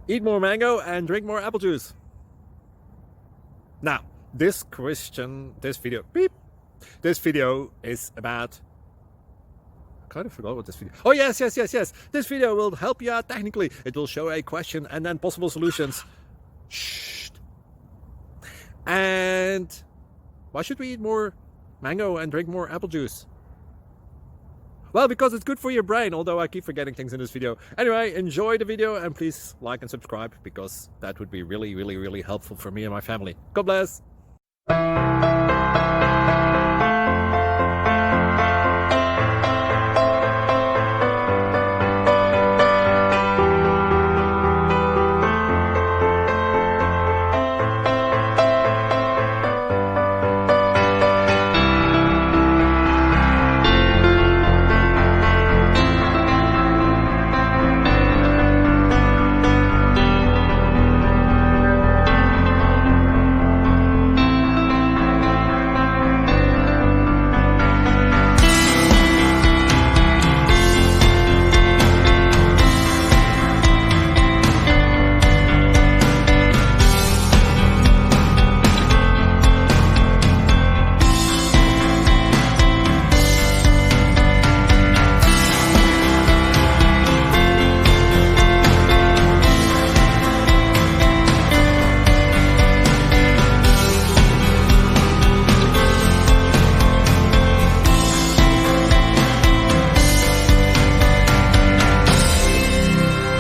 Eat more mango and drink more apple juice. Now, this video is about, I kind of forgot what this video. Oh, yes. This video will help you out technically. It will show a question and then possible solutions. Shh. And why should we eat more mango and drink more apple juice? Well, because it's good for your brain, although I keep forgetting things in this video. Anyway, enjoy the video and please like and subscribe, because that would be really helpful for me and my family. God bless!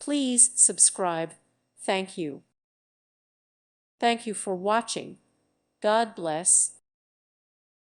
Please subscribe. Thank you. Thank you for watching. God bless.